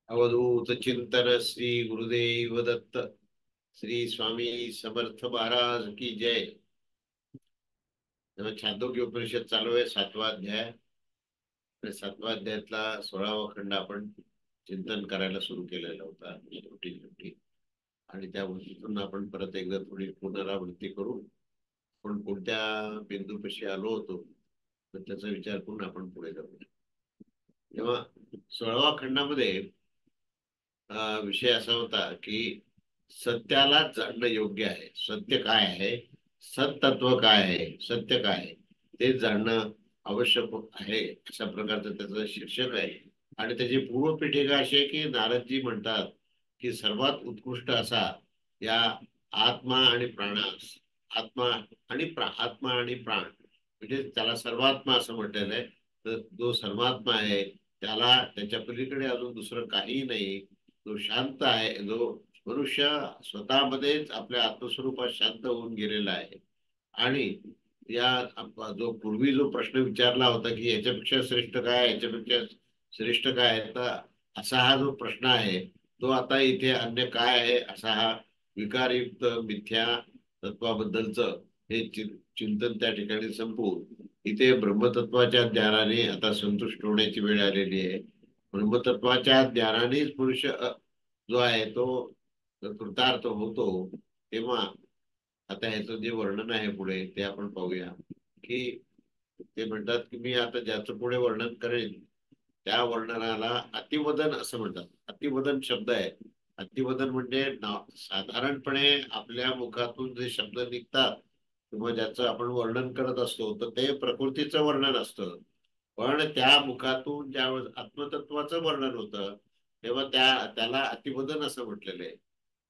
अवधूत चिंतन श्री गुरुदेव दत्त। श्री स्वामी समर्थ महाराज की जय। तेव्हा छांदोग्य उपनिषद चालू आहे, 7वा अध्याय. आणि 7व्या अध्यायातला 16वा खंड आपण चिंतन करायला सुरू केलेला होता, छोटी छोटी. आणि त्या गोष्टीतून आपण परत एकदा थोडी पुनरावृत्ती करू. आपण कोणत्या बिंदूपाशी आलो होतो तर त्याचा विचार करून आपण पुढे जाऊ. तेव्हा 16व्या खंडामध्ये विषय असा होता की सत्याला जाणणं योग्य आहे. सत्य काय आहे, सत्तत्व काय आहे, सत्य काय आहे ते जाणणं आवश्यक आहे, अशा प्रकारचं त्याचं शीर्षक आहे. आणि त्याची पूर्वपीठिका अशी आहे की नारदजी म्हणतात की सर्वात उत्कृष्ट असा या आत्मा आणि प्राणास, आत्मा आणि प्राण, म्हणजे त्याला सर्वात्मा असं म्हटलेलं आहे. तर जो सर्वात्मा आहे त्याला त्याच्या पलीकडे अजून दुसरं काही नाही. जो शांत आहे, जो मनुष्य स्वतःमध्येच आपल्या आत्मस्वरूपात शांत होऊन गेलेला आहे. आणि जो पूर्वी जो प्रश्न विचारला होता की याच्यापेक्षा श्रेष्ठ काय, याच्यापेक्षा श्रेष्ठ काय आहे, तर असा हा जो प्रश्न आहे तो आता इथे अन्य काय आहे असा हा विकारयुक्त मिथ्या तत्वाबद्दलच हे चिंतन त्या ठिकाणी संपवून इथे ब्रह्मतत्वाच्या ज्ञानाने आता संतुष्ट होण्याची वेळ आलेली आहे. ब्रह्मतत्वाच्या ज्ञानानेच मनुष्य जो आहे तो कृतार्थ होतो. तेव्हा आता ह्याचं जे वर्णन आहे पुढे ते आपण पाहूया. की ते म्हणतात की मी आता ज्याचं पुढे वर्णन करेन त्या वर्णनाला अतिवदन असं म्हणतात. अतिवदन शब्द आहे. अतिवदन म्हणजे साधारणपणे आपल्या मुखातून जे शब्द निघतात किंवा ज्याचं आपण वर्णन करत असतो तर ते प्रकृतीचं वर्णन असतं. पण त्या मुखातून ज्यावेळेस आत्मतत्वाचं वर्णन होतं तेव्हा त्याला अतिवदन असं म्हटलेलं आहे.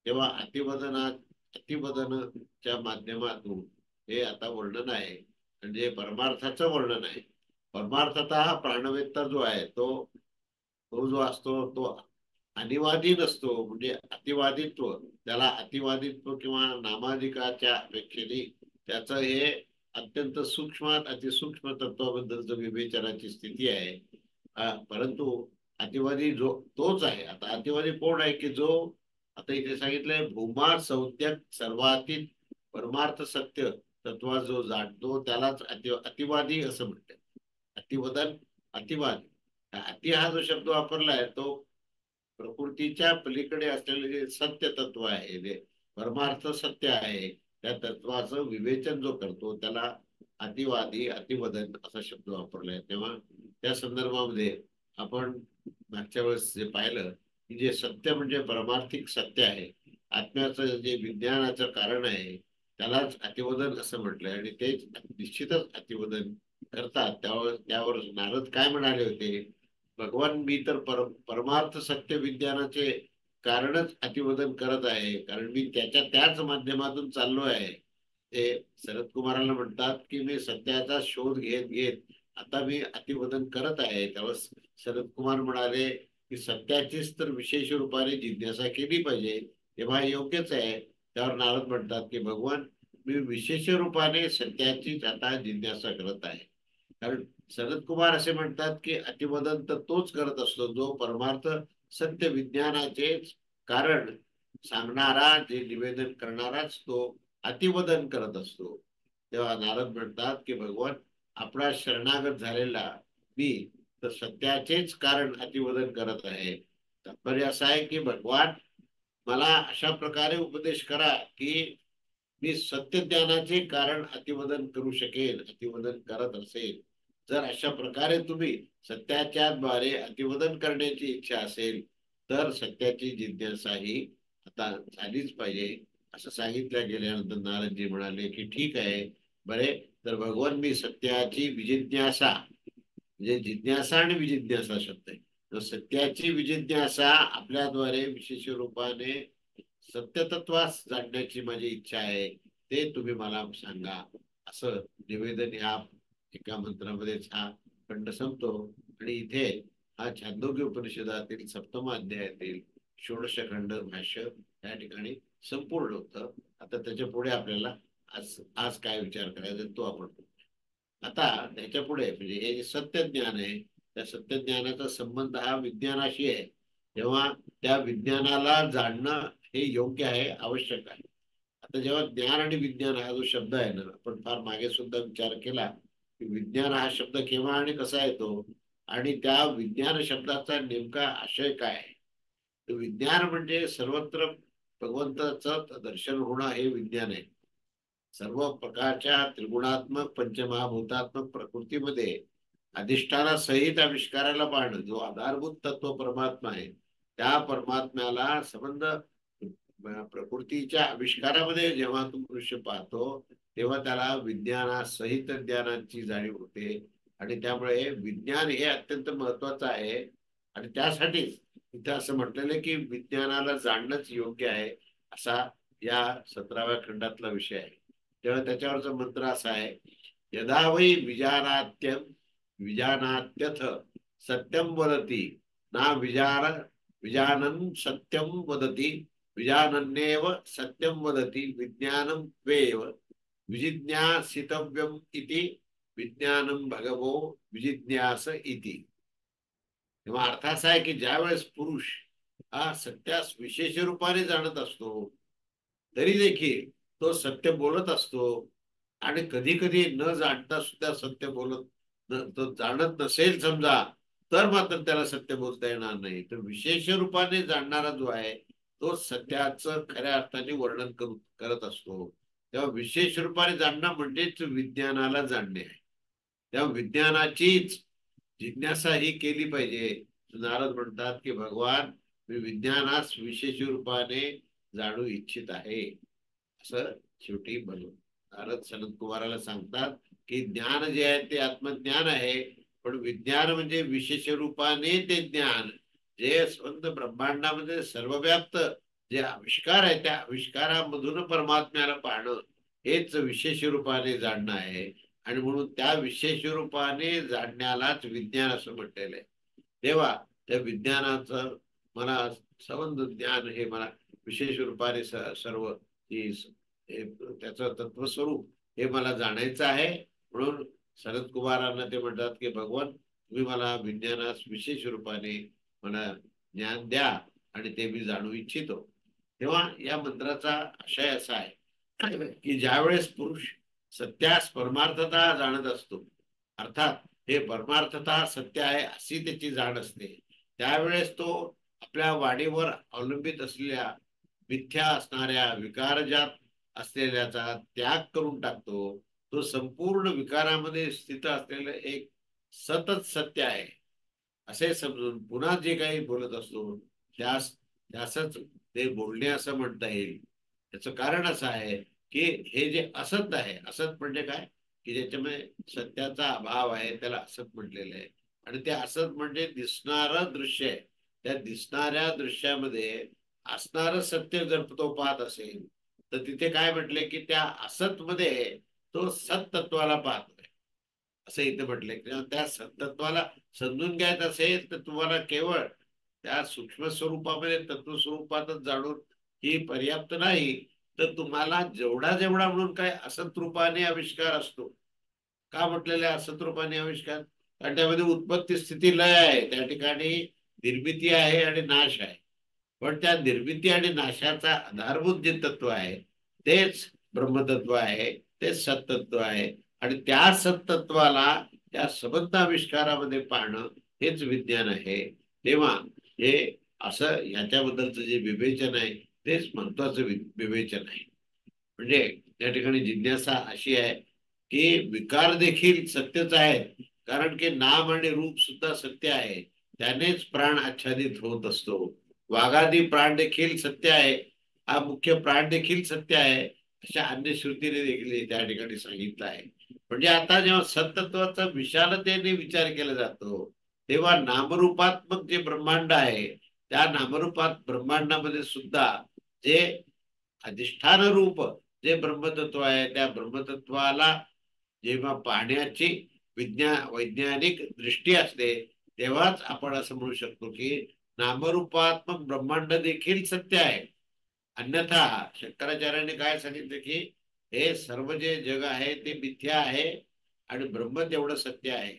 तेव्हा अतिवदनच्या माध्यमातून हे आता वर्णन आहे, म्हणजे परमार्थाचं वर्णन आहे. परमार्थता हा प्राणवेत्ता जो आहे तो तो जो असतो तो अनिवादी नसतो, म्हणजे अतिवादित्व. त्याला अतिवादित्व किंवा नामाधिकाच्या अपेक्षेने त्याचं हे अत्यंत सूक्ष्मात अतिसूक्ष्म तत्वाबद्दलचं विवेचनाची स्थिती आहे. परंतु अतिवादी जो तोच आहे. आता अतिवादी कोण आहे की जो आता इथे सांगितलंय भूमा संज्ञक सर्वातीत परमार्थ सत्य तत्वा जो जाणतो त्यालाच अतिवादी असं म्हणतात. अतिवदन, अतिवादी. अति हा जो शब्द वापरलाय तो प्रकृतीच्या पलीकडे असलेले जे सत्य तत्व आहे, जे परमार्थ सत्य आहे, त्या तत्वाचं विवेचन जो करतो त्याला अतिवादी, अतिवदन असा शब्द वापरलाय. तेव्हा त्या संदर्भामध्ये आपण मागच्या वेळेस जे पाहिलं की जे सत्य म्हणजे परमार्थिक सत्य आहे, आत्म्याचं जे विज्ञानाचं कारण आहे त्यालाच अतिवदन असं म्हटलंय. आणि तेच निश्चितच अतिवदन करतात. त्यावर नारद काय म्हणाले होते, भगवान मी तर परमार्थ सत्य विज्ञानाचे कारणच अतिवदन करत आहे, कारण मी त्याच माध्यमातून चाललो आहे. ते शरद कुमाराला म्हणतात की मी सत्याचा शोध घेत घेत आता मी अतिवदन करत आहे. त्यावेळेस शरद कुमार म्हणाले की सत्याचीच तर विशेष रूपाने जिज्ञासा केली पाहिजे, तेव्हा योग्यच आहे. त्यावर नारद म्हणतात की भगवान मी विशेष रूपाने सत्याचीच आता जिज्ञासा करत आहे. कारण शरद कुमार असे म्हणतात की अतिवदन तर तोच करत असतो जो परमार्थ सत्य विज्ञानाचेच कारण सांगणारा, जे निवेदन करणाराच तो अतिवदन करत असतो. तेव्हा नारद म्हणतात की भगवान आपला शरणागत झालेला मी तर सत्याचेच कारण अतिवदन करत आहे. तात्पर्य असं आहे की भगवान मला अशा प्रकारे उपदेश करा की मी सत्य ज्ञानाचे कारण अतिवदन करू शकेल, अतिवदन करत असेल. जर अशा प्रकारे तुम्ही सत्याच्या द्वारे अतिवदन करण्याची इच्छा असेल तर सत्याची जिज्ञासा ही आता झालीच पाहिजे, असं सांगितलं गेल्यानंतर नारदजी म्हणाले की ठीक आहे, बरे, तर भगवान मी सत्याची विजिज्ञासा, म्हणजे जिज्ञासा आणि विजिज्ञासा शब्द आहे, तर सत्याची विजिज्ञासा आपल्याद्वारे विशेष रूपाने सत्यतत्वास जाणण्याची माझी इच्छा आहे, ते तुम्ही मला सांगा, असं निवेदन ह्या एका मंत्रामध्येच हा खंड संपतो. आणि इथे हा छांदोग्य उपनिषदातील 7वा अध्यायातील षोडश खंड भाष्य या ठिकाणी संपूर्ण होतं. आता त्याच्या पुढे आपल्याला आज आज काय विचार करायचा तो आपण बघू. आता त्याच्या पुढे म्हणजे हे जे सत्य ज्ञान आहे त्या सत्य ज्ञानाचा संबंध हा विज्ञानाशी आहे. तेव्हा त्या विज्ञानाला जाणणं हे योग्य आहे, आवश्यक आहे. आता जेव्हा ज्ञान आणि विज्ञान हा जो शब्द आहे ना, आपण फार मागे सुद्धा विचार केला की विज्ञान हा शब्द केव्हा आणि कसा येतो, आणि त्या विज्ञान शब्दाचा नेमका आशय काय आहे. तर विज्ञान म्हणजे सर्वत्र भगवंताचं दर्शन होणं हे विज्ञान आहे. सर्व प्रकारच्या त्रिगुणात्मक पंचमहाभूतात्मक प्रकृतीमध्ये अधिष्ठानासहित आविष्काराला पाहणं, जो आधारभूत तत्व परमात्मा आहे, त्या परमात्म्याला संबंध प्रकृतीच्या आविष्कारामध्ये जेव्हा तो मनुष्य पाहतो, तेव्हा त्याला विज्ञानासहित ज्ञानाची जाणीव होते. आणि त्यामुळे विज्ञान हे अत्यंत महत्वाचं आहे. आणि त्यासाठीच इथं असं म्हटलेलं आहे की विज्ञानाला जाणणंच योग्य आहे, असा या 17व्या खंडातला विषय आहे. तेव्हा त्याच्यावरचा मंत्र असा आहे: यदा वै विजानात्यम विजानात्यथ सत्यम वदती ना विजानन सत्यम वदती विजानन्येव सत्यम वदती विज्ञानम त्वेव विजिज्ञासितव्यम इति विज्ञानम भगवो विजिज्ञास इति. तेव्हा अर्थ असा आहे की ज्या वेळेस पुरुष हा सत्यास विशेष रूपाने जाणत असतो, तरी देखील तो सत्य बोलत असतो. आणि कधी कधी न जाणता सुद्धा सत्य बोलत तो जाणत नसेल समजा, तर मात्र त्याला सत्य बोलता येणार नाही. तर विशेष रूपाने जाणणारा जो आहे, तो सत्याचं खऱ्या अर्थाने वर्णन करत असतो. तेव्हा विशेष रूपाने जाणणं म्हणजेच विज्ञानाला जाणणे आहे. तेव्हा विज्ञानाचीच जिज्ञासा ही केली पाहिजे. नारद म्हणतात की भगवान, मी विज्ञानास विशेष रूपाने जाणू इच्छित आहे, असं शेवटी बनवून नारद सनत कुमाराला सांगतात की ज्ञान जे आहे ते आत्मज्ञान आहे, पण विज्ञान म्हणजे विशेष रूपाने ते ज्ञान जे स्वंत ब्रह्मांडामध्ये सर्वव्याप्त जे आविष्कार आहे, त्या आविष्कारामधून परमात्म्याला पाहणं हेच विशेष रूपाने जाणणं आहे. आणि म्हणून त्या विशेष रूपाने जाणण्यालाच विज्ञान असं म्हटलेलं आहे. तेव्हा त्या विज्ञानाचं मला संबंध ज्ञान हे मला विशेष रूपाने सर्व त्याचं तत्वस्वरूप हे मला जाणायचं आहे. म्हणून शरद कुमारांना ते म्हणतात की भगवान, तुम्ही मला विज्ञानास विशेष रूपाने मला ज्ञान द्या आणि ते मी जाणू इच्छितो. तेव्हा या मंत्राचा आशय असा आहे की ज्यावेळेस पुरुष सत्यास परमार्थता जाणत असतो, अर्थात हे परमार्थता सत्य आहे अशी त्याची जाण असते, त्यावेळेस तो आपल्या वाणीवर अवलंबित असलेल्या मिथ्या असणाऱ्या विकारजात असलेल्याचा त्याग करून टाकतो. तो संपूर्ण विकारामध्ये स्थित असलेलं एक सतत सत्य आहे असे समजून पुन्हा जे काही बोलत असतो, त्यासच ते बोलणे असं म्हणता येईल. त्याचं कारण असं आहे की हे जे असत आहे, असत म्हणजे काय, की ज्याच्यामध्ये सत्याचा अभाव आहे त्याला असत म्हटलेलं आहे. आणि ते असत म्हणजे दिसणारं दृश्य आहे. त्या दिसणाऱ्या दृश्यामध्ये असणारं सत्य जर तो पाहत असेल, तर तिथे काय म्हटले की त्या असत मध्ये तो सत्तत्वाला पाहतोय, असं इथे म्हटलंय. त्या सत्तत्वाला समजून घ्यायचं असेल तर तुम्हाला केवळ त्या सूक्ष्म स्वरूपामध्ये तत्व स्वरूपातच जाणून ही पर्याप्त नाही, तर तुम्हाला जेवढा जेवढा म्हणून काय असत रूपाने आविष्कार असतो. का म्हटलेलं आहे असत रूपाने आविष्कार? कारण त्यामध्ये उत्पत्ती स्थिती लय आहे, त्या ठिकाणी निर्मिती आहे आणि नाश आहे. पण त्या निर्मिती आणि नाशाचा आधारभूत जे तत्व आहे तेच ब्रह्मतत्व आहे, तेच सत्तत्व आहे. आणि त्या सत्तत्वाला त्या सबंध आविष्कारामध्ये पाहणं हेच विज्ञान आहे. तेव्हा हे असं ह्याच्याबद्दलचं जे विवेचन आहे तेच महत्वाचं विवेचन आहे. म्हणजे त्या ठिकाणी जिज्ञासा अशी आहे की विकार देखील सत्यच आहेत, कारण की नाम आणि रूप सुद्धा सत्य आहे, त्यानेच प्राण आच्छादित होत असतो. वाघादी प्राण देखील सत्य आहे, हा मुख्य प्राण देखील सत्य आहे, अशा अन्य श्रुतीने देखील त्या ठिकाणी सांगितलं आहे. म्हणजे आता जेव्हा सत्तत्वाचा विशालतेने विचार केला जातो, तेव्हा नामरूपात्मक जे ब्रह्मांड आहे, त्या नामरूपात ब्रह्मांडामध्ये सुद्धा जे अधिष्ठान रूप जे ब्रह्मतत्व आहे, त्या ब्रह्मतत्वाला जेव्हा पाहण्याची वैज्ञानिक दृष्टी असते, तेव्हाच आपण असं म्हणू शकतो की नामरूपात्मक ब्रह्मांड देखील सत्य आहे. अन्यथा शंकराचार्यांनी काय सांगितलं की हे सर्व जे जग आहे ते मिथ्या आहे आणि ब्रह्म तेवढं सत्य आहे.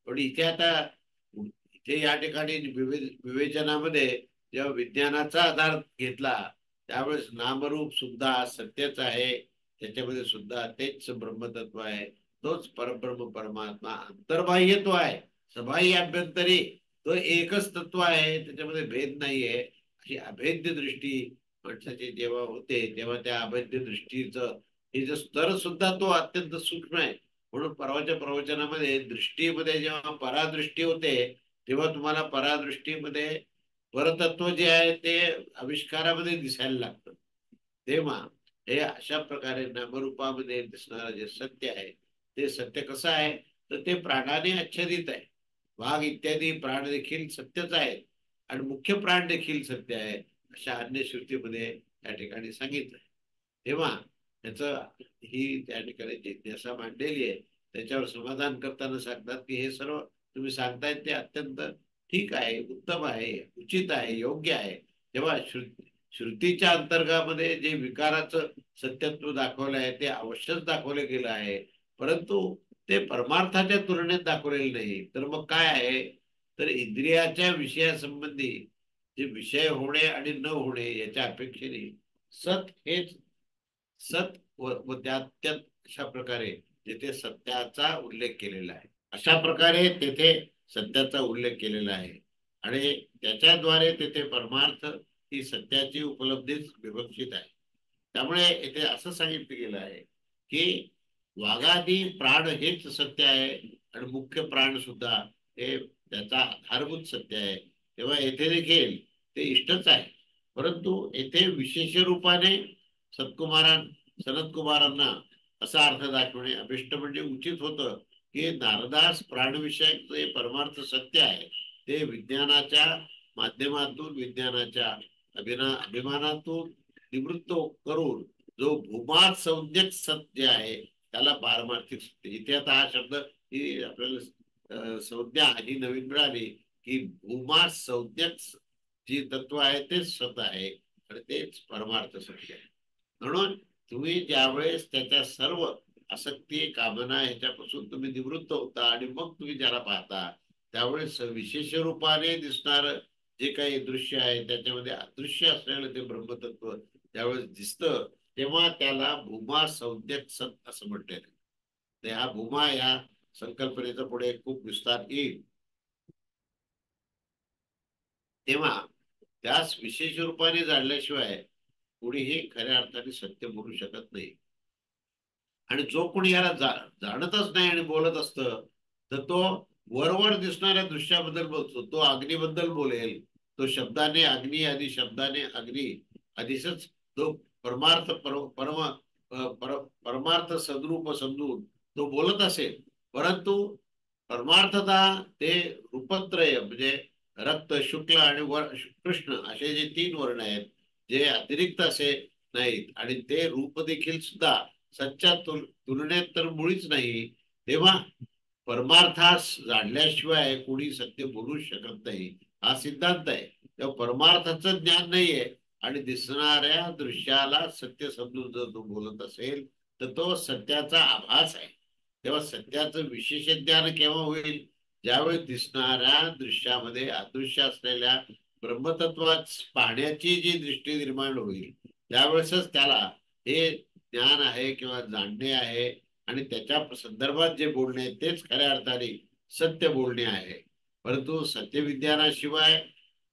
पण इथे आता इथे या ठिकाणी विवेचनामध्ये जेव्हा विज्ञानाचा आधार घेतला त्यावेळेस नामरूप सुद्धा सत्यच आहे. त्याच्यामध्ये सुद्धा तेच ब्रह्मतत्व आहे. तोच परब्रह्म परमात्मा अंतर्बाह्य तो आहे. सबाह्य अभ्यंतरी तो एकच तत्व आहे. त्याच्यामध्ये भेद नाहीये. अशी अभेद्य दृष्टी माणसाची जेव्हा होते तेव्हा त्या अभेद्य दृष्टीचं हे जे स्तर सुद्धा तो अत्यंत सूक्ष्म आहे. म्हणून परवाच्या प्रवचनामध्ये दृष्टीमध्ये जेव्हा परादृष्टी होते तेव्हा तुम्हाला परादृष्टीमध्ये परतत्व जे आहे ते आविष्कारामध्ये दिसायला लागतं. तेव्हा हे अशा प्रकारे नामरूपामध्ये दिसणारं जे सत्य आहे ते सत्य कसं आहे तर ते प्राणाने आच्छादित आहे. वाघ इत्यादी प्राण देखील सत्यच आहेत आणि मुख्य प्राण देखील सत्य आहे अशा अन्य श्रुतीमध्ये त्या ठिकाणी सांगितलं. तेव्हा त्याच ही त्या ठिकाणी जिज्ञासा मांडलेली आहे. त्याच्यावर समाधान करताना सांगतात की हे सर्व तुम्ही सांगतायत ते अत्यंत ठीक आहे, उत्तम आहे, उचित आहे, योग्य आहे. तेव्हा श्रुतीच्या अंतर्गामध्ये जे विकाराचं सत्यत्व दाखवलं आहे ते अवश्यच दाखवलं गेलं आहे. परंतु ते परमार्थाच्या तुलनेत दाखवलेले नाही. तर मग काय आहे तर इंद्रियाच्या विषयासंबंधी जे विषय होणे आणि न होणे याच्या अपेक्षेने सत हेच सत व त्यात अशा प्रकारे तिथे सत्याचा उल्लेख केलेला आहे. अशा प्रकारे तेथे सत्याचा उल्लेख केलेला आहे आणि त्याच्याद्वारे तेथे परमार्थ ही सत्याची उपलब्धीच विवक्षित आहे. त्यामुळे येथे असं सांगितलं गेलं आहे की वाघादी प्राण हेच सत्य आहे आणि मुख्य प्राण सुद्धा हे त्याचा आधारभूत सत्य आहे. तेव्हा येथे देखील ते इष्टच आहे. परंतु येथे विशेष रूपाने सत्कुमारां सनतकुमारांना असा अर्थ दाखवणे अभिष्ट म्हणजे उचित होतं की नारदास प्राणविषयक जे परमार्थ सत्य आहे ते विज्ञानाच्या माध्यमातून विज्ञानाच्या अभिमानातून निवृत्त करून जो भूमा संज्ञक सत्य आहे त्याला पारमार्थिक सत्य. इथे आता हा शब्द ही आपल्याला संज्ञा ही नवीन मिळाली की भूमा संज्ञक जी तत्व आहे तेच सत आहे आणि तेच परमार्थ सत्य आहे. म्हणून तुम्ही ज्यावेळेस त्याच्या सर्व आसक्ती कामना ह्याच्यापासून तुम्ही निवृत्त होता आणि मग तुम्ही ज्याला पाहता त्यावेळेस विशेष रूपाने दिसणार जे काही दृश्य आहे त्याच्यामध्ये अदृश्य असलेलं ते ब्रह्मतत्व ज्यावेळेस दिसतं तेव्हा त्याला भूमा संज्ञक सत असं म्हटलेलं आहे. हा भूमा या संकल्पनेचा पुढे खूप विस्तार येईल. तेव्हा त्यास विशेष रूपाने जाणल्याशिवाय कोणीही खऱ्या अर्थाने सत्य बोलू शकत नाही. आणि जो कोणी याला जाणतच नाही आणि बोलत असत तर तो वरवर दिसणाऱ्या दृश्याबद्दल बोलतो. तो अग्नीबद्दल बोलेल, तो शब्दाने अग्नी आधी शब्दाने अग्नी आधीच तो परमार्थ परमार्थ सद्रूप समजून तो बोलत असेल. परंतु परमार्थता ते रूपत्रय म्हणजे रक्त शुक्ल आणि कृष्ण असे जे तीन वर्ण आहेत जे अतिरिक्त असे नाहीत आणि ते रूप देखील सुद्धा सच्च्या तुलनेत तर मुळीच नाही. तेव्हा परमार्थास जाणल्याशिवाय कोणी सत्य बोलू शकत नाही हा सिद्धांत आहे. तेव्हा परमार्थाचं ज्ञान नाहीये आणि दिसणाऱ्या दृश्याला सत्य समजून जर तो बोलत असेल तर तो सत्याचा आभास आहे. तेव्हा सत्याचं विशेष ज्ञान केव्हा होईल ज्यावेळी दिसणाऱ्या दृश्यामध्ये अदृश्य असलेल्या ब्रह्मतत्वात पाहण्याची जी दृष्टी निर्माण होईल त्यावेळेसच त्याला हे ज्ञान आहे किंवा जाणणे आहे आणि त्याच्या संदर्भात जे बोलणे तेच खऱ्या अर्थाने सत्य बोलणे आहे. परंतु सत्यविज्ञानाशिवाय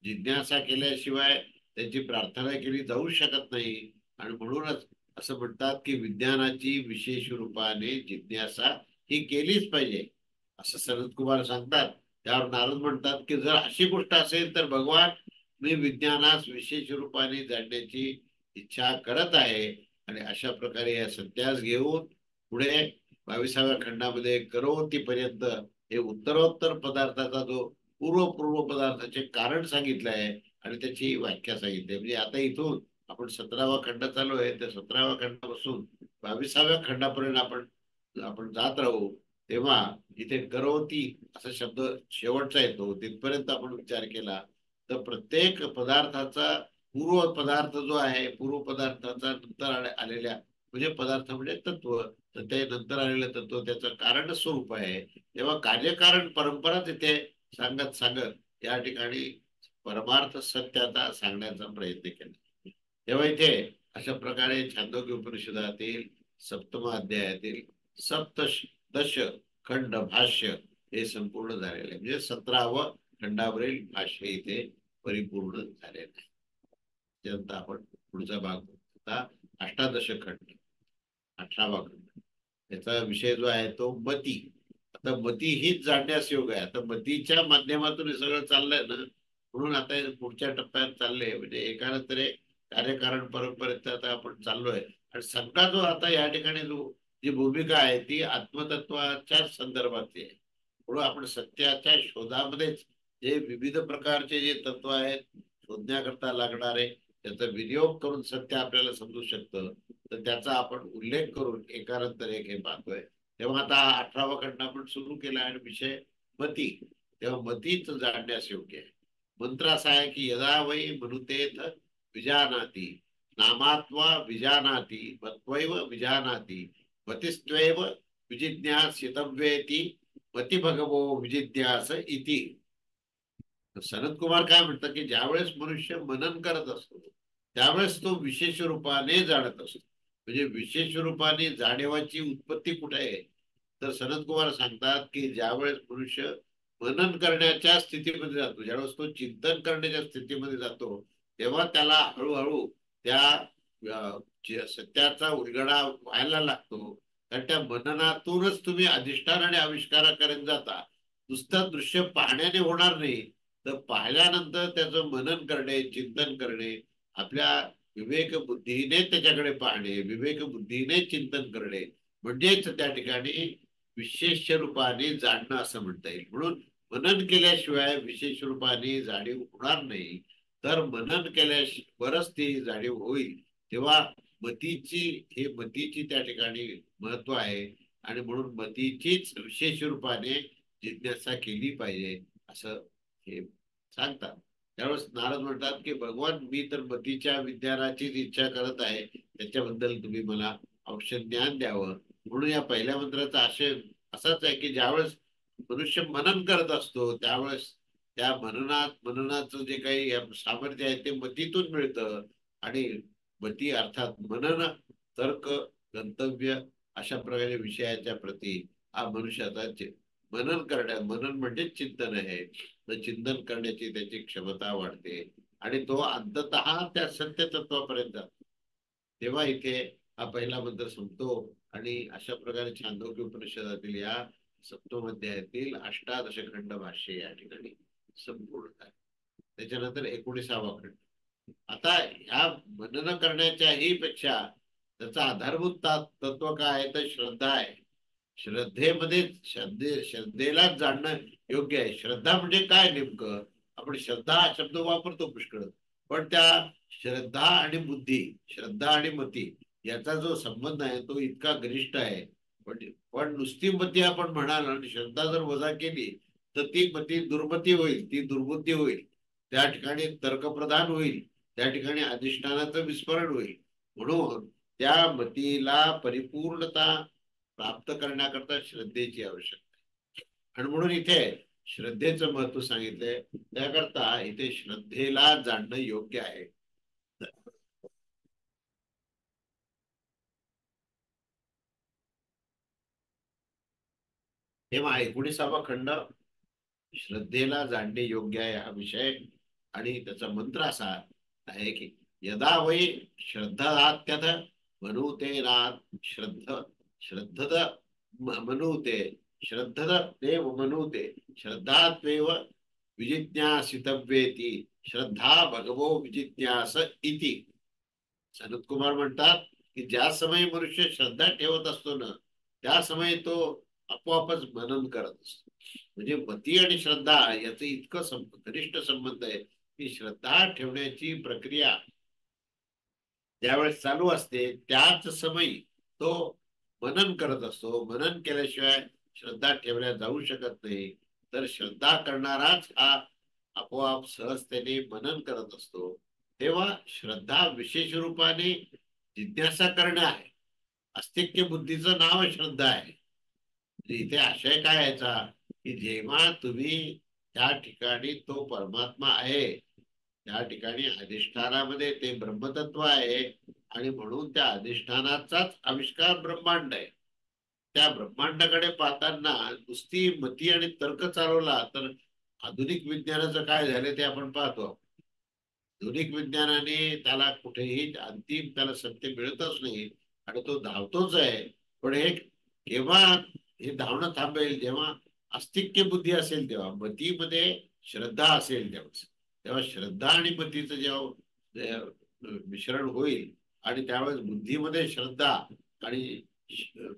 जिज्ञासा केल्याशिवाय त्याची प्रार्थना केली जाऊ शकत नाही. आणि म्हणूनच असं म्हणतात की विज्ञानाची विशेष रूपाने जिज्ञासा ही केलीच पाहिजे असं सनत कुमार सांगतात. त्यावर नारद म्हणतात की जर अशी गोष्ट असेल तर भगवान मी विज्ञानास विशेष रूपाने जाणण्याची इच्छा करत आहे. आणि अशा प्रकारे या सत्यास घेऊन पुढे 22व्या खंडामध्ये करोतीपर्यंत हे उत्तरोत्तर पदार्थाचा जो पूर्व पदार्थाचे कारण सांगितलं आहे आणि त्याची व्याख्या सांगितली. म्हणजे आता इथून आपण 17वा खंड चालू आहे त्या 17व्या खंडापासून 22व्या खंडापर्यंत आपण आपण जात राहू. तेव्हा इथे करोती असा शब्द शेवटचा येतो तिथपर्यंत आपण विचार केला तर प्रत्येक पदार्थाचा पूर्व पदार्थ जो आहे पूर्व पदार्थाचा नंतर आलेल्या म्हणजे पदार्थ म्हणजे तत्व तर ते नंतर आलेलं तत्व त्याचं कारण स्वरूप आहे. तेव्हा कार्यकारण परंपरा तिथे सांगत सांगत या ठिकाणी परमार्थ सत्याचा सांगण्याचा प्रयत्न केला. तेव्हा इथे अशा प्रकारे छांदोग्य उपनिषदातील सप्तम अध्यायातील दश खंड भाष्य हे संपूर्ण झालेलं आहे. म्हणजे 17वं खंडावरील भाष्य इथे परिपूर्ण झालेलं आहे. त्यानंतर आपण पुढचा भाग आता अष्टादश खंड, 18वा खंड. त्याचा विषय जो आहे तो मती. आता मती हीच जाणण्यास योग आहे. आता मतीच्या माध्यमातून हे सगळं चाललंय ना, म्हणून आता हे पुढच्या टप्प्यात चाललंय. म्हणजे एकानंतर एक कार्यकारण परंपरेत आता आपण चाललोय. आणि सगळा जो आता या ठिकाणी जो जी भूमिका आहे ती आत्मतत्वाच्या संदर्भातली आहे. म्हणून आपण सत्याच्या शोधामध्येच जे विविध प्रकारचे जे तत्व आहेत शोधण्याकरता लागणारे, त्याचा विनियोग करून सत्य आपल्याला समजू शकतं. तर त्याचा आपण उल्लेख करून एकानंतर एक हे पाहतोय. तेव्हा आता 18वा खंड आपण सुरू केला आणि विषय मती. तेव्हा मतीच जाणण्यास योग्य आहे. मंत्र असा आहे की यदा वै मनुतेथ विजानाती नामात्वा विजानाती मत्वैव विजानाती मतिस्त्वैव विजिज्ञासितव्येति मती भगवो विजिज्ञास इति. सनत कुमार काय म्हणतात की ज्यावेळेस मनुष्य मनन करत असतो त्यावेळेस तो विशेष रूपाने जाणत असतो. म्हणजे विशेष रूपाने जाणीवाची उत्पत्ती कुठे आहे, तर सनत कुमार सांगतात की ज्यावेळेस मनुष्य मनन करण्याच्या स्थितीमध्ये जातो, ज्यावेळेस तो चिंतन करण्याच्या स्थितीमध्ये जातो, तेव्हा त्याला हळूहळू त्या सत्याचा उलगडा व्हायला लागतो. कारण त्या मननातूनच तुम्ही अधिष्ठान आणि आविष्कारापर्यंत जाता. नुसतं दृश्य पाहण्याने होणार नाही, तर पाहिल्यानंतर त्याचं मनन करणे, चिंतन करणे, आपल्या विवेक बुद्धीने त्याच्याकडे पाहणे, विवेक बुद्धीने चिंतन करणे, म्हणजेच त्या ठिकाणी विशेष रूपाने जाणणं असं म्हणता येईल. म्हणून मनन केल्याशिवाय विशेष रूपाने जाणीव होणार नाही. तर मनन केल्यावरच ती जाणीव होईल. तेव्हा मतीची मतीची त्या ठिकाणी महत्व आहे. आणि म्हणून मतीचीच विशेष रूपाने जिज्ञासा केली पाहिजे असं हे सांगतात. त्यावेळेस नारद म्हणतात की भगवान मी तर मतीच्या विज्ञानाचीच इच्छा करत आहे, त्याच्याबद्दल तुम्ही मला औषध ज्ञान द्यावं. म्हणून या पहिल्या मंत्राचा आशय असाच आहे की ज्यावेळेस मनुष्य मनन करत असतो त्यावेळेस त्या मननाचं जे काही सामर्थ्य आहे ते मतीतून मिळतं. आणि मती अर्थात मनन, तर्क, गंतव्य अशा प्रकारे विषयाच्या प्रती हा मनुष्याचा मनन म्हणजे चिंतन आहे. तर चिंतन करण्याची त्याची क्षमता वाढते आणि तो अंततः त्या सत्य तत्वापर्यंत जातो. तेव्हा इथे हा पहिला मंत्र संपतो आणि अशा प्रकारे छांदोग्य उपनिषदातील या सप्तम अध्यायातील अष्टादश खंड भाष्य या ठिकाणी संपूर्ण आहे. त्याच्यानंतर 19वा खंड. आता ह्या मनन करण्याच्याही पेक्षा त्याचा आधारभूत तत्व काय आहे तर श्रद्धा आहे. श्रद्धेमध्ये श्रद्धेलाच जाणणं योग्य आहे. श्रद्धा म्हणजे काय नेमकं, आपण श्रद्धा हा शब्द वापरतो पुष्कळ, पण त्या श्रद्धा आणि बुद्धी, श्रद्धा आणि मती याचा जो संबंध आहे तो इतका घनिष्ठ आहे. पण नुसती मती आपण म्हणाल आणि श्रद्धा जर वजा केली तर ती मती दुर्मती होईल, ती दुर्बुद्धी होईल. त्या ठिकाणी तर्कप्रधान होईल, त्या ठिकाणी अधिष्ठानाचं विस्मरण होईल. म्हणून त्या मतीला परिपूर्णता प्राप्त करण्याकरता श्रद्धेची आवश्यकता आहे. आणि म्हणून इथे श्रद्धेचं महत्व सांगितलंय. त्याकरता इथे श्रद्धेला जाणणं योग्य आहे. तेव्हा 19वा खंड श्रद्धेला जाणणे योग्य आहे हा विषय. आणि त्याचा मंत्र असा आहे की यदा वै श्रद्धात्यथ मनुते नाथ श्रद्धत मनुते श्रद्धत देव मनुते श्रद्धात्वेव विजिज्ञासितव्येति श्रद्धा भगवो विजिज्ञास इति. सनत कुमार म्हणतात की ज्या समयी मनुष्य श्रद्धा ठेवत असतो ना, त्या समयी तो आपोआपच मनन करत असतो. म्हणजे मती आणि श्रद्धा याचं इतकं घनिष्ठ संबंध आहे की श्रद्धा ठेवण्याची प्रक्रिया ज्यावेळेस चालू असते त्याच समयी तो मनन करत असतो. मनन केल्याशिवाय श्रद्धा ठेवल्या जाऊ शकत नाही. तर श्रद्धा करणाराच हा आपोआप सहजतेने मनन करत असतो. तेव्हा श्रद्धा विशेष रूपाने जिज्ञासा करणं आहे. अस्तिक्य बुद्धीचं नाव श्रद्धा आहे. इथे आशय काय यायचा की जेव्हा तुम्ही त्या ठिकाणी तो परमात्मा आहे त्या ठिकाणी अधिष्ठानामध्ये ते ब्रह्मतत्व आहे आणि म्हणून त्या अधिष्ठानाचाच आविष्कार ब्रह्मांड आहे. त्या ब्रह्मांडाकडे पाहताना नुसती मती आणि तर्क चालवला तर आधुनिक विज्ञानाचं काय झालं ते आपण पाहतो. आधुनिक विज्ञानाने त्याला कुठेही अंतिम त्याला सत्य मिळतच नाही आणि तो धावतोच आहे. पण हे केव्हा हे धावणं थांबेल? जेव्हा अस्तिक्य बुद्धी असेल तेव्हा, मतीमध्ये श्रद्धा असेल तेव्हा. तेव्हा श्रद्धा आणि मतीचं जेव्हा मिश्रण होईल आणि त्यावेळेस बुद्धीमध्ये श्रद्धा आणि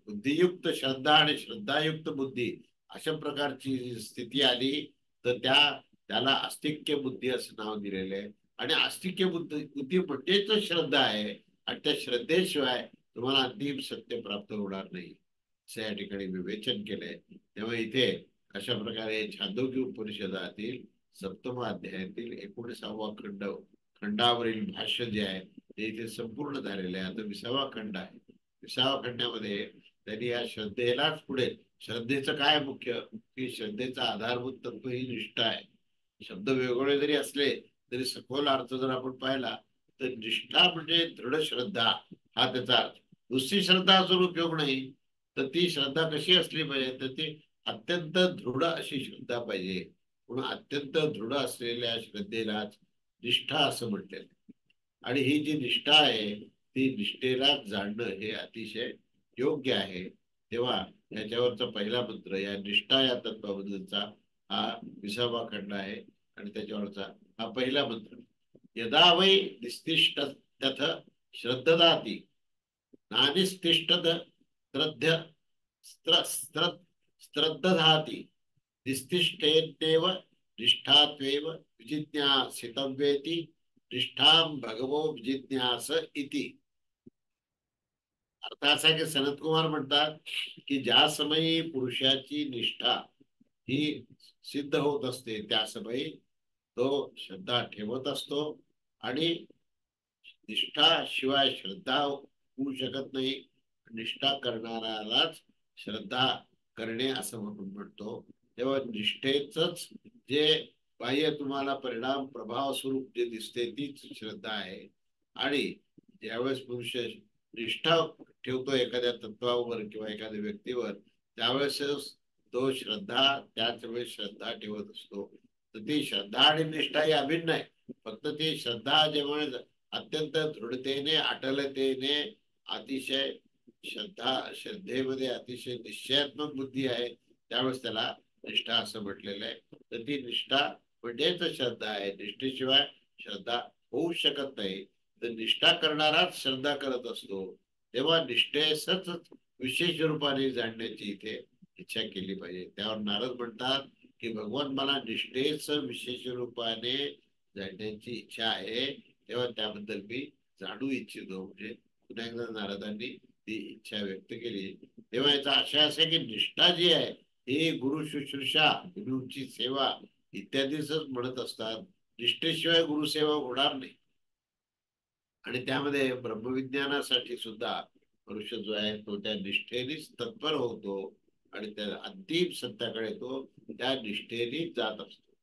बुद्धियुक्त श्रद्धा आणि श्रद्धायुक्त बुद्धी अशा प्रकारची स्थिती आली तर त्याला आस्तिक्य बुद्धी असं नाव दिलेलं आहे. आणि आस्तिक्य बुद्धी म्हणजेच श्रद्धा आहे आणि त्या श्रद्धेशिवाय तुम्हाला अंतिम सत्य प्राप्त होणार नाही असं या ठिकाणी विवेचन केलंय. तेव्हा इथे अशा प्रकारे छांदोग्य उपनिषदातील सप्तम अध्यायातील 19वा खंडावरील भाष्य जे आहे ते इथे संपूर्ण झालेलं आहे. आता 20वा खंड आहे. 20व्या खंडामध्ये त्यांनी या श्रद्धेलाच पुढे, श्रद्धेचं काय मुख्य की श्रद्धेचा आधारभूत तत्व ही निष्ठा आहे. शब्द वेगवेगळे जरी असले तरी सखोल अर्थ जर आपण पाहिला तर निष्ठा म्हणजे दृढ श्रद्धा हा त्याचा अर्थ. नुसती श्रद्धा असून उपयोग नाही. तर ती श्रद्धा कशी असली पाहिजे तर ती अत्यंत दृढ अशी श्रद्धा पाहिजे. म्हणून अत्यंत दृढ असलेल्या श्रद्धेलाच निष्ठा असं म्हटलेलं. आणि ही जी निष्ठा आहे ती निष्ठेला जाणणं हे अतिशय योग्य आहे. तेव्हा याच्यावरचा पहिला मंत्र या निष्ठा या तत्वाबद्दलचा हा 20वा खंड आहे आणि त्याच्यावरचा हा पहिला मंत्र. यदा वै निस्तिष्ठ तथ श्रद्धदाती नानिस्तिष्ठद श्रद्ध श्रद्धधाती निस्तिष्ठेत्येव निष्ठात्वेव विजिज्ञासितव्येति निष्ठां भगवो विजिज्ञास इति. अर्थ असा की सनत कुमार म्हणतात की ज्या समयी पुरुषाची निष्ठा ही सिद्ध होत असते त्या समयी तो श्रद्धा ठेवत असतो आणि निष्ठा शिवाय श्रद्धा होऊ शकत नाही. निष्ठा करणाऱ्यालाच श्रद्धा करणे असं म्हणून म्हणतो. तेव्हा निष्ठेच जे बाह्य तुम्हाला परिणाम प्रभाव स्वरूप जे दिसते तीच श्रद्धा आहे. आणि ज्यावेळेस पुरुष निष्ठा ठेवतो एखाद्या तत्वावर किंवा एखाद्या व्यक्तीवर त्यावेळेस तो श्रद्धा त्याच वेळेस श्रद्धा ठेवत असतो. तर ती श्रद्धा आणि निष्ठा ही अभिन्न आहे. फक्त ती श्रद्धा जेव्हा अत्यंत दृढतेने अटलतेने अतिशय श्रद्धेमध्ये अतिशय निश्चयात्मक बुद्धी आहे त्यावेळेस त्याला निष्ठा असं म्हटलेलं आहे. तर ती निष्ठा म्हणजेच श्रद्धा आहे. निष्ठेशिवाय श्रद्धा होऊ शकत नाही. तर निष्ठा करणाराच श्रद्धा करत असतो. तेव्हा निष्ठेसच विशेष रूपाने जाणण्याची इथे इच्छा केली पाहिजे. त्यावर नारद म्हणतात की भगवान मला निष्ठेच विशेष रूपाने जाणण्याची इच्छा आहे. तेव्हा त्याबद्दल मी जाणू इच्छितो. म्हणजे पुन्हा एकदा नारदांनी ती इच्छा व्यक्त केली. तेव्हा याचा आशय असा की निष्ठा जी आहे ही गुरु शुश्रूषा गुरुची सेवा इत्यादीच म्हणत असतात. निष्ठेशिवाय गुरुसेवा होणार नाही. आणि त्यामध्ये ब्रह्मविज्ञानासाठी सुद्धा मनुष्य जो आहे तो त्या निष्ठेनेच तत्पर होतो आणि त्या अंतिम सत्याकडे तो त्या निष्ठेनेच जात असतो.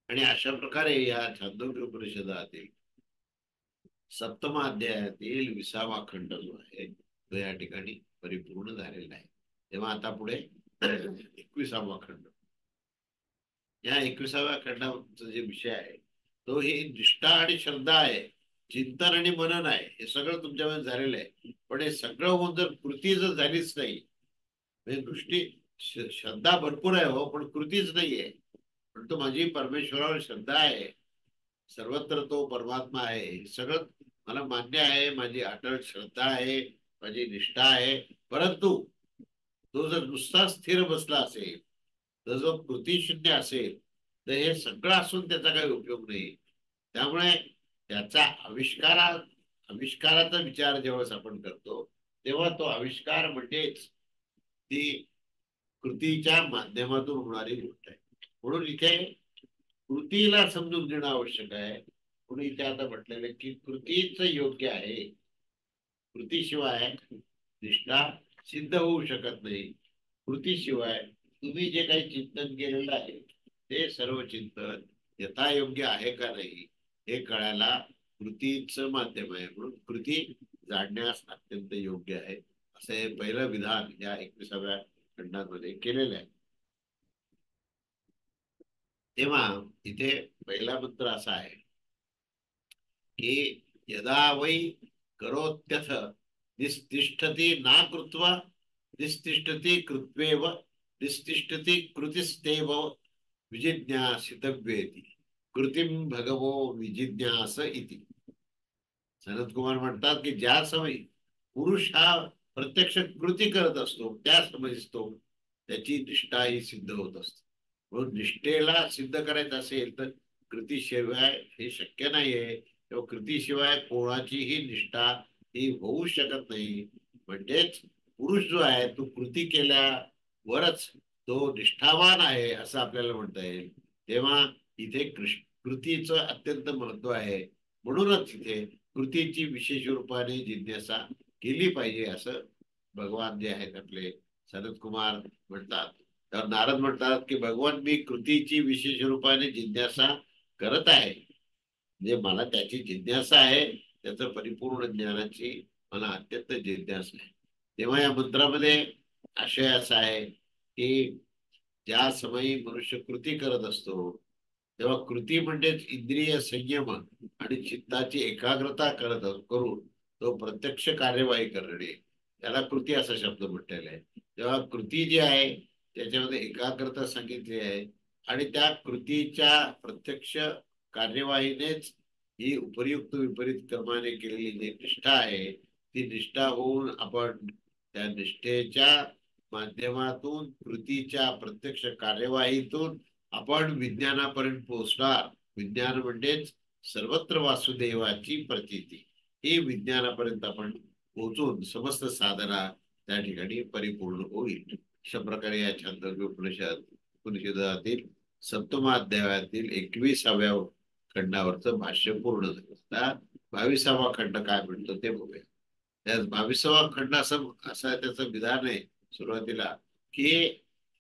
आणि अशा प्रकारे या छांदोग्य उपनिषदातील सप्तम अध्यायातील 20वा खंड जो आहे तो या ठिकाणी परिपूर्ण झालेला आहे. तेव्हा आता पुढे 21वा खंड. या 21व्या खंडाचा जे विषय आहे तो ही निष्ठा आणि श्रद्धा आहे. चिंतन आणि मनन आहे. हे सगळं तुमच्यामध्ये झालेलं आहे. पण हे सगळं होऊन जर कृती जर झालीच नाही म्हणजे दृष्टी श्रद्धा भरपूर आहे हो पण कृतीच नाहीये. पण तो माझी परमेश्वरावर श्रद्धा आहे. सर्वत्र तो परमात्मा आहे हे सगळं मला मान्य आहे. माझी अटळ श्रद्धा आहे. माझी निष्ठा आहे. परंतु तो जर नुसता स्थिर बसला असेल तर जो कृतीशून्य असेल तर हे सगळं असून त्याचा काही उपयोग नाही. त्यामुळे त्याचा आविष्काराचा विचार जेव्हा आपण करतो तेव्हा तो आविष्कार म्हणजेच ती कृतीच्या माध्यमातून होणारी गोष्ट आहे. म्हणून इथे कृतीला समजून घेणं आवश्यक आहे. म्हणून इथे आता म्हटलेलं की कृतीच योग्य आहे. कृतीशिवाय निष्ठा सिद्ध होऊ शकत नाही. कृतीशिवाय तुम्ही जे काही चिंतन केलेलं आहे ते सर्व चिंतन यथायोग्य आहे का नाही हे कळायला कृतीचं माध्यम आहे, म्हणून कृती जाणण्यास अत्यंत योग्य आहे. असं हे पहिलं विधान या 21व्या खंडामध्ये केलेलं आहे. तेव्हा इथे पहिला मंत्र असा आहे की यदा वै करोत्यथ निस्तिष्ठति ना कृत्वा निस्तिष्ठति कृत्वेव निस्तिष्ठति कृतिस्तेव विजिज्ञासितव्येति कृतिम भगवो विजिज्ञास इति. सनत कुमार म्हणतात की ज्या समयी पुरुष हा प्रत्यक्ष कृती करत असतो त्या समयीच तो त्याची निष्ठा ही सिद्ध होत असते. म्हणून निष्ठेला सिद्ध करायचं असेल तर कृतीशिवाय हे शक्य नाहीये, किंवा कृतीशिवाय कोणाचीही निष्ठा ही होऊ शकत नाही. म्हणजेच पुरुष जो आहे तो कृती केल्यावरच तो निष्ठावान आहे असं आपल्याला म्हणता येईल. तेव्हा इथे कृतीचं अत्यंत महत्व आहे. म्हणूनच इथे कृतीची विशेष रूपाने जिज्ञासा केली पाहिजे असं भगवान जे आहेत आपले सनत कुमार म्हणतात. तर नारद म्हणतात की भगवान मी कृतीची विशेष रूपाने जिज्ञासा करत आहे, म्हणजे मला त्याची जिज्ञासा आहे, त्याचं परिपूर्ण ज्ञानाची मला अत्यंत जिज्ञासा आहे. तेव्हा या मंत्रामध्ये आशय असा आहे की ज्या समयी मनुष्य कृती करत असतो तेव्हा कृती म्हणजेच इंद्रिय संयम आणि चित्ताची एकाग्रता करून तो प्रत्यक्ष कार्यवाही करणे, त्याला कृती असा शब्द म्हटलेला आहे. तेव्हा कृती जी आहे त्याच्यामध्ये एकाग्रता सांगितली आहे, आणि त्या कृतीच्या प्रत्यक्ष कार्यवाहीनेच ही उपयुक्त विपरीत कर्माने केलेली जी निष्ठा आहे ती निष्ठा होऊन आपण त्या निष्ठेच्या माध्यमातून कृतीच्या प्रत्यक्ष कार्यवाहीतून आपण विज्ञानापर्यंत पोहोचणार. विज्ञान म्हणजेच सर्वत्र वासुदेवाची प्रतीती. ही विज्ञानापर्यंत आपण पोहोचून समस्त साधना त्या ठिकाणी परिपूर्ण होईल. अशा प्रकारे या छांदोग्य उपनिषदातील सप्तमाध्यायातील 21व्या खंडावरचं भाष्य पूर्ण झालं. 22वा खंड काय म्हणतो ते बघूया. त्या 22वा खंड असं त्याचं विधान आहे सुरुवातीला की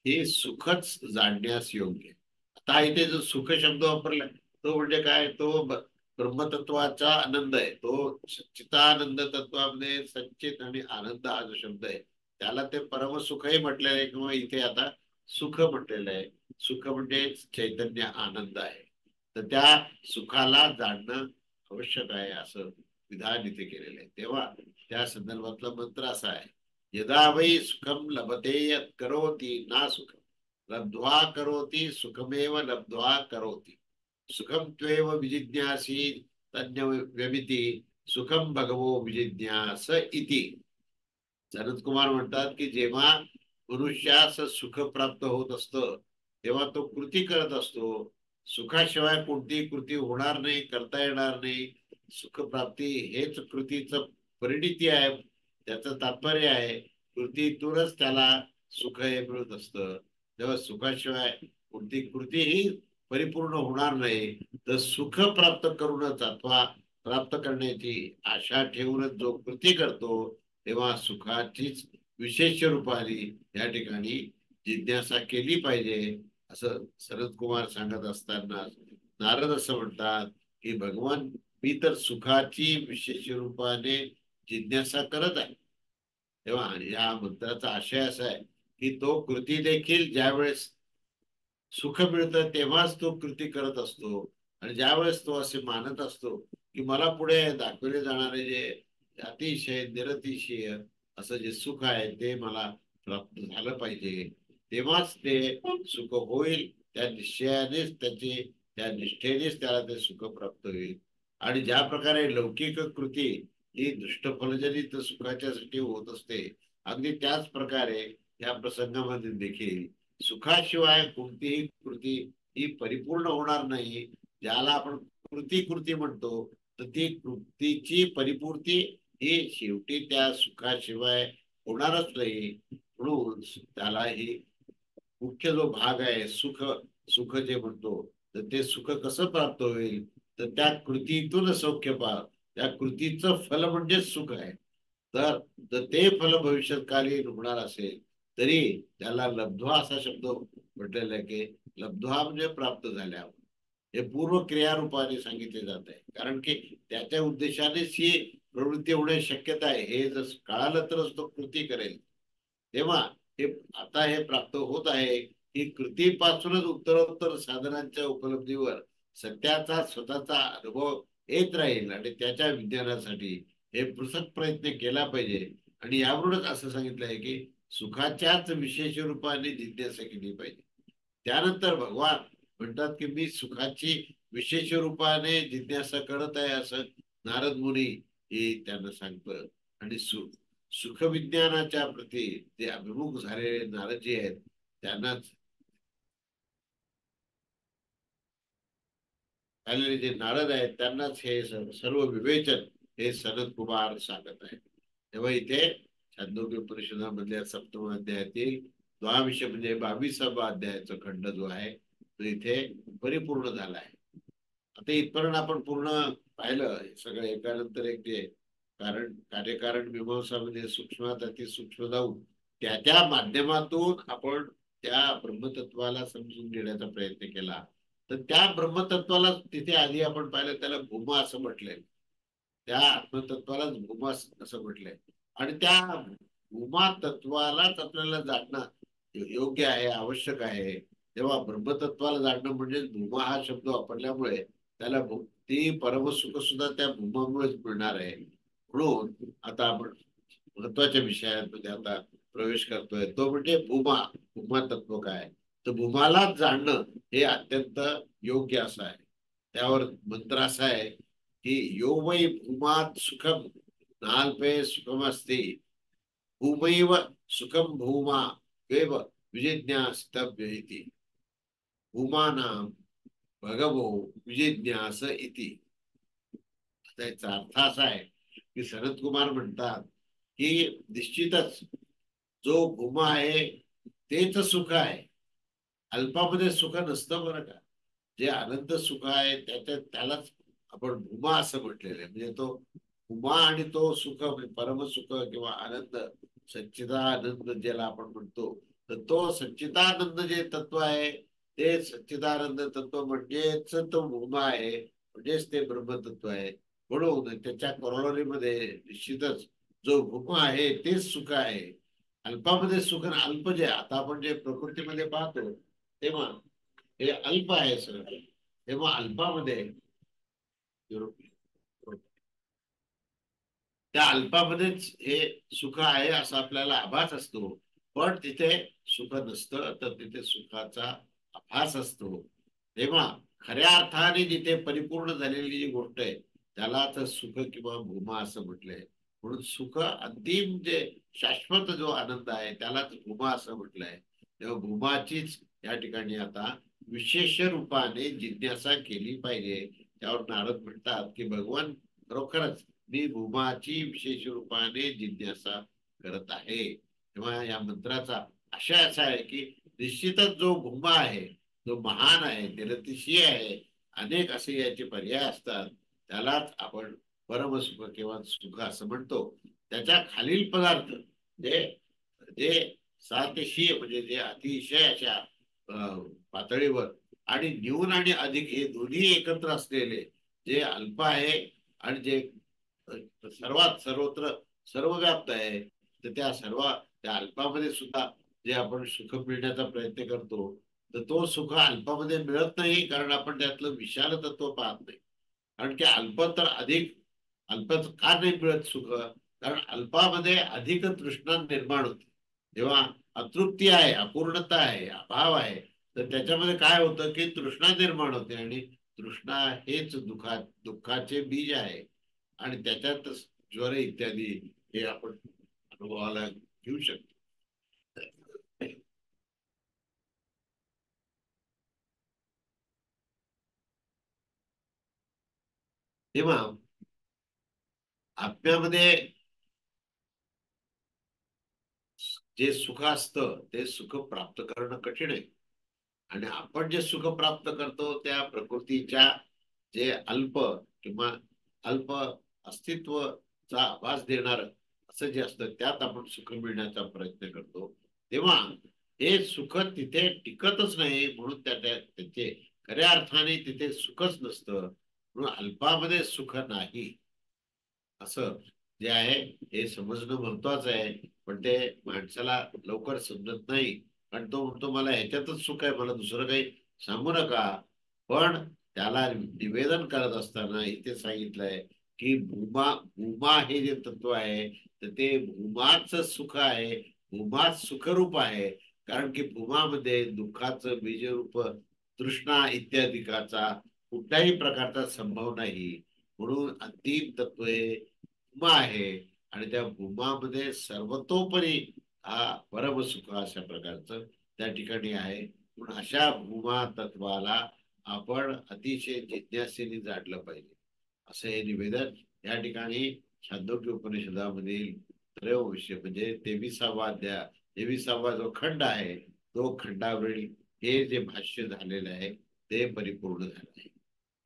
हे सुखच जाणण्यास योग्य. आता इथे जो सुख शब्द वापरला तो म्हणजे काय, तो ब्रह्मतत्वाचा आनंद आहे. तो चितानंद तत्वामध्ये संचित आणि आनंद हा जो शब्द आहे त्याला ते परमसुखही म्हटलेलं आहे, किंवा इथे आता सुख म्हटलेलं आहे. सुख म्हणजे चैतन्य आनंद आहे. तर त्या सुखाला जाणणं आवश्यक आहे असं विधान इथे केलेलं आहे. तेव्हा त्या संदर्भातला मंत्र असा आहे, यदा वै सुखम लभते यत् करोति ना सुखम लब्ध्वा करोति सुखमेव लब्ध्वा करोति सुखम त्वेव विजिज्ञासी तज्ञ व्यमिति सुखम भगवो विजिज्ञास इति. सनत कुमार म्हणतात की जेव्हा मनुष्यास सुख प्राप्त होत असतं तेव्हा तो कृती करत असतो. सुखाशिवाय कोणतीही कृती होणार नाही, करता येणार नाही. सुखप्राप्ती हेच कृतीचं परिणिती आहे, त्याचं तात्पर्य आहे. कृतीतूनच त्याला सुख हे मिळत असतं. तेव्हा सुखाशिवाय कोणती कृतीही परिपूर्ण होणार नाही. तर सुख प्राप्त करूनच अथवा प्राप्त करण्याची आशा ठेवूनच जो कृती करतो तेव्हा सुखाचीच विशेष रूपाने या ठिकाणी जिज्ञासा केली पाहिजे असं शरद कुमार सांगत असताना नारद असं म्हणतात की भगवान मी तर सुखाची विशेष रूपाने जिज्ञासा करत आहे. तेव्हा या मंत्राचा आशय असा आहे की तो कृती देखील ज्यावेळेस सुख मिळतं तेव्हाच तो कृती करत असतो, आणि ज्यावेळेस तो असे मानत असतो की मला पुढे दाखवले जाणारे जे अतिशय निरतिशय असं जे सुख आहे ते मला प्राप्त झालं पाहिजे, तेव्हाच ते सुख होईल. त्या निश्चयानेच त्याचे त्या निष्ठेनेच त्याला ते सुख प्राप्त होईल. आणि ज्या प्रकारे लौकिक कृती ही दृष्टफलजनित सुखाच्यासाठी होत असते, अगदी त्याच प्रकारे या प्रसंगामध्ये देखील सुखाशिवाय कोणतीही कृती ही परिपूर्ण होणार नाही. ज्याला आपण कृती कृती म्हणतो तर ती कृतीची परिपूर्ती ही शेवटी त्या सुखाशिवाय होणारच नाही. म्हणून त्याला ही मुख्य जो भाग आहे सुख, सुख जे म्हणतो तर ते सुख कसं प्राप्त होईल तर त्या कृतीतून सौख्य पा, त्या कृतीचं फल म्हणजे सुख आहे. तर ते फल भविष्यकालीन होणार असेल तरी त्याला लब्ध्वा असा शब्द म्हटलेला आहे की लब्ध्वा म्हणजे प्राप्त झाल्यावर, हे पूर्व क्रियारूपाने सांगितले जात आहे. कारण की त्याच्या उद्देशानेच ही प्रवृत्ती होण्याची शक्यता आहे. हे जर कळालं तरच तो कृती करेल. तेव्हा हे आता हे प्राप्त होत आहे, ही कृतीपासूनच उत्तरोत्तर साधनांच्या उपलब्धीवर सत्याचा स्वतःचा अनुभव येत राहील. आणि त्याच्या विज्ञानासाठी हे पृथक प्रयत्न केला पाहिजे. आणि यावरूनच असं सांगितलं आहे की सुखाच्याच विशेष रूपाने जिज्ञासा केली पाहिजे. त्यानंतर भगवान म्हणतात की मी सुखाची विशेष रूपाने जिज्ञासा करत आहे, असं नारद मुनी हे त्यांना सांगतं. आणि सुख विज्ञानाच्या प्रती जे अभिमुख झालेले नारदजी आहेत, त्यांनाच झालेले जे नारद आहेत, त्यांनाच हे सर्व विवेचन हे सनत कुमार सांगत आहे. तेव्हा इथे छांदोग्य परिषदामधल्या सप्तम अध्यायातील द्वाविष म्हणजे 22वा अध्यायाचा खंड जो आहे तो इथे परिपूर्ण झाला आहे. आता इथपर्यंत आपण पूर्ण पाहिलं सगळं एकानंतर एक जे कारण कार्यकारण मीमांसा म्हणजे सूक्ष्मात अतिसूक्ष्म जाऊन त्या त्या माध्यमातून आपण त्या ब्रह्मतत्वाला समजून घेण्याचा प्रयत्न केला. तर त्या ब्रह्मतत्वाला तिथे आधी आपण पाहिलं त्याला भूमा असं म्हटलंय. त्या आत्मतत्वालाच भूमा असं म्हटलंय. आणि त्या भूमा तत्वालाच आपल्याला जाणणं योग्य आहे, आवश्यक आहे. तेव्हा ब्रह्मतत्वाला जाणणं म्हणजे भूमा हा शब्द वापरल्यामुळे त्याला ती परमसुख सुद्धा त्या भूमामुळेच मिळणार आहे. म्हणून आता आपण महत्वाच्या विषयांमध्ये आता प्रवेश करतोय, तो म्हणजे भूमा. भूमा तत्व काय, तर भूमालाच जाणणं हे अत्यंत योग्य असं आहे. त्यावर मंत्र असा आहे की यो वै भूमात सुखम नाल्पे सुखमस्ती भूमैव सुखम भूमा वेव विजिज्ञासितव्य इति भूमानां भगवो विजिज्ञास इति. त्याचा अर्थ असा आहे की सनत कुमार म्हणतात की निश्चितच जो भूमा आहे तेच सुख आहे. अल्पामध्ये सुख नसतं बरं का. जे आनंद सुख आहे त्यालाच आपण भूमा असं म्हटलेलं आहे. म्हणजे तो भूमा आणि तो सुख म्हणजे परमसुख किंवा आनंद, सच्चिदानंद ज्याला आपण म्हणतो, तर तो सच्चिदानंद जे तत्व आहे ते सच्चिदानंद तत्व म्हणजेच तो भूमा आहे, म्हणजेच ते ब्रह्मतत्व आहे. म्हणून त्याच्या करोडरीमध्ये निश्चितच जो भूमा आहे तेच सुख आहे. अल्पामध्ये सुख अल्प जे आता आपण जे प्रकृतीमध्ये पाहतो तेव्हा हे अल्प आहे सगळं. तेव्हा अल्पामध्ये त्या अल्पामध्येच हे सुख आहे असा आपल्याला आभास असतो. पण तिथे सुख नसतं, तर तिथे सुखाचा आभास असतो. तेव्हा खऱ्या अर्थाने जिथे परिपूर्ण झालेली जी गोष्ट आहे त्यालाच सुख किंवा भूमा असं म्हटलंय. म्हणून सुख अंतिम जे शाश्वत जो आनंद आहे त्यालाच भूमा असं म्हटलंय. तेव्हा भूमाचीच या ठिकाणी आता विशेष रूपाने जिज्ञासा केली पाहिजे. त्यावर नारद म्हणतात की भगवान खरोखरच मी भूमाची विशेष रूपाने जिज्ञासा करत आहे. तेव्हा या मंत्राचा आशय असा आहे की निश्चितच जो भूमा आहे जो महान आहे, निरतिशय आहे, अनेक असे याचे पर्याय असतात, त्यालाच आपण परमसुख किंवा सुख असं म्हणतो. त्याच्या खालील पदार्थ जे जे सातिशय म्हणजे जे अतिशय अशा पातळीवर आणि न्यून आणि अधिक हे दोन्ही एकत्र असलेले जे अल्प आहे आणि जे सर्वात सर्वत्र सर्वव्याप्त आहे, तर त्या सर्व त्या अल्पामध्ये सुद्धा जे आपण सुख मिळण्याचा प्रयत्न करतो, तर तो सुख अल्पामध्ये मिळत नाही. कारण आपण त्यातलं विशाल तत्व पाहत नाही. कारण की अल्प तर अधिक अल्प का नाही मिळत सुख, कारण अल्पामध्ये अधिक तृष्णा निर्माण होते. जेव्हा अतृप्ती आहे, अपूर्णता आहे, अभाव आहे, तर त्याच्यामध्ये काय होतं की तृष्णा निर्माण होते. आणि तृष्णा हेच दुःखाचे बीज आहे. आणि त्याच्यातच ज्वर इत्यादी हे आपण अनुभवाला घेऊ शकतो. तेव्हा आत्म्यामध्ये जे सुख असतं ते सुख प्राप्त करणं कठीण आहे. आणि आपण जे सुख प्राप्त करतो त्या प्रकृतीच्या जे अल्प किंवा अल्प अस्तित्वचा आभास देणार असं जे असतं त्यात आपण सुख मिळण्याचा प्रयत्न करतो. तेव्हा हे सुख तिथे टिकतच नाही, म्हणून त्याचे खऱ्या अर्थाने तिथे सुखच नसतं, म्हणून अल्पामध्ये सुख नाही, असं जे आहे हे समजणं महत्वाचं आहे. पण ते माणसाला लवकर समजत नाही, कारण तो म्हणतो मला ह्याच्यातच सुख आहे, मला दुसरं काही सांगू नका. पण त्याला निवेदन करत असताना इथे सांगितलंय की भूमा भूमा हे जे तत्व आहे, तर ते भूमाच सुख आहे, भूमाच सुखरूप आहे. कारण की भूमामध्ये दुःखाचं बीजरूप तृष्णा इत्यादिकाचा कुठल्याही प्रकारचा संभव नाही. म्हणून अंतिम तत्व हे भूमा आहे, आणि त्या भूमामध्ये सर्वतोपरी हा परमसुख अशा प्रकारचं त्या ठिकाणी आहे. म्हणून अशा भूमा तत्वाला आपण अतिशय जिज्ञासेने जाणलं पाहिजे, असं हे निवेदन या ठिकाणी छांदोग्य उपनिषदामधील त्रयोविषय म्हणजे 23वा अध्याय, 23वा जो खंड आहे, तो खंडावरील हे जे भाष्य झालेलं आहे ते परिपूर्ण झालं आहे.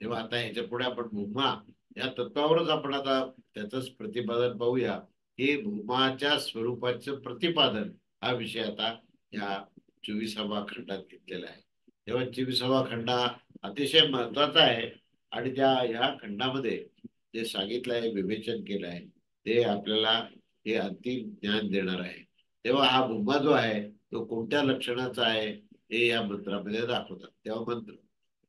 तेव्हा आता ह्याच्या पुढे आपण भूमा या तत्वावरच आपण आता त्याच प्रतिपादन पाहूया. हे भूमाच्या स्वरूपाचं प्रतिपादन हा विषय आता या 24वा खंडात घेतलेला आहे. तेव्हा 24वा खंड हा अतिशय महत्वाचा आहे, आणि त्या ह्या खंडामध्ये जे सांगितलं आहे, विवेचन केलं आहे, ते आपल्याला हे अंतिम ज्ञान देणार आहे. तेव्हा हा भूमा जो आहे तो कोणत्या लक्षणाचा आहे हे या मंत्रामध्ये दाखवतात. तेव्हा मंत्र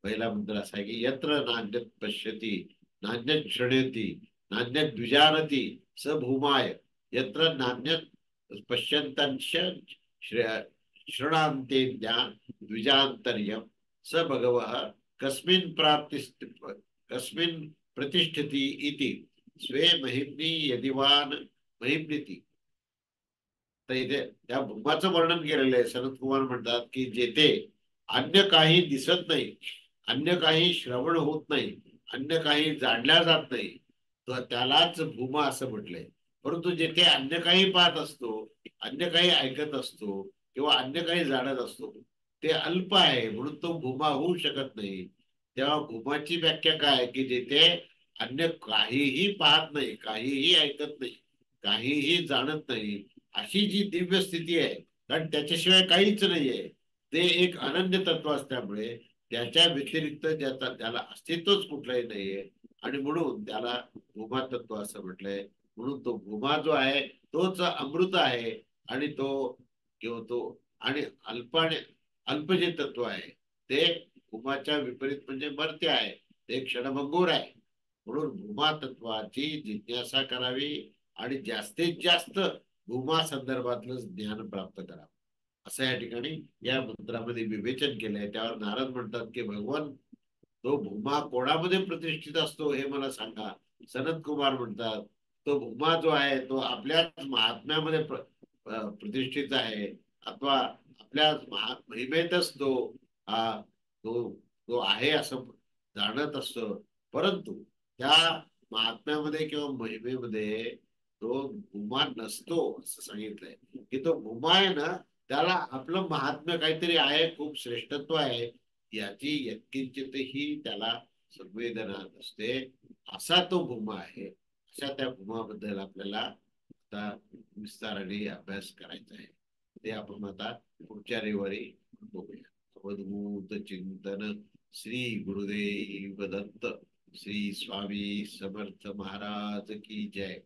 पहिला मंत्र असा आहे की यत्र नान्यत पश्यती नान्यत क्षणयती नान्यत द्विजानती स भूमाय, यत्र नान्यत पश्यंतंश शृणान्ते ज्ञान द्विजांतर्यम स भगवः कस्मिन् प्राप्ति कस्मिन् प्रतिष्ठति इति स्वे महिम्नि यदिवान महिम्निति. तर इथे त्या भूमाचं वर्णन केलेलं आहे. सनत कुमार म्हणतात की जेथे अन्य काही दिसत नाही, अन्य काही श्रवण होत नाही, अन्य काही जाणल्या जात नाही, तर त्यालाच भूमा असं म्हटलंय. परंतु जेथे अन्य काही पाहत असतो, अन्य काही ऐकत असतो, किंवा अन्य काही जाणत असतो, ते अल्प आहे, म्हणून तो भूमा होऊ शकत नाही. तेव्हा भूमाची व्याख्या काय की जेथे अन्य काहीही पाहत नाही, काहीही ऐकत नाही, काहीही जाणत नाही, अशी जी दिव्य स्थिती आहे, कारण त्याच्याशिवाय काहीच नाहीये, ते एक अनन्य तत्व असल्यामुळे त्याच्या व्यतिरिक्त त्याला अस्तित्वच कुठलंही नाहीये, आणि म्हणून त्याला भूमा तत्व असं म्हटलंय. म्हणून तो भूमा जो आहे तोच अमृत आहे, आणि तो किंवा तो आणि अल्प जे तत्व आहे ते भूमाच्या विपरीत म्हणजे मर्त्य आहे, ते क्षणभंगूर आहे. म्हणून भूमा तत्वाची जिज्ञासा करावी, आणि जास्तीत जास्त भूमा संदर्भातलं ज्ञान प्राप्त करावं, असं या ठिकाणी या मंत्रामध्ये विवेचन केलंय. त्यावर नारद म्हणतात की भगवान, तो भूमा कोणामध्ये प्रतिष्ठित असतो हे मला सांगा. सनत कुमार म्हणतात तो भूमा जो आहे तो आपल्याच महात्म्यामध्ये प्रतिष्ठित आहे, अथवा आपल्या महिमेतच तो हा तो तो आहे असं जाणत असतो. परंतु त्या महात्म्यामध्ये किंवा महिमेमध्ये तो भूमा नसतो, असं सांगितलंय. की तो भूमा आहे ना, त्याला आपलं महात्म्य काहीतरी आहे, खूप श्रेष्ठत्व आहे, याची यत्किंचितही त्याला संवेदना नसते, असा तो भूमा आहे. अशा त्या भूमाबद्दल आपल्याला आता विस्ताराने अभ्यास करायचा आहे. ते आपण आता पुढच्या रविवारी बघूया. अवधूत चिंतन. श्री गुरुदेव दत्त. श्री स्वामी समर्थ महाराज की जय.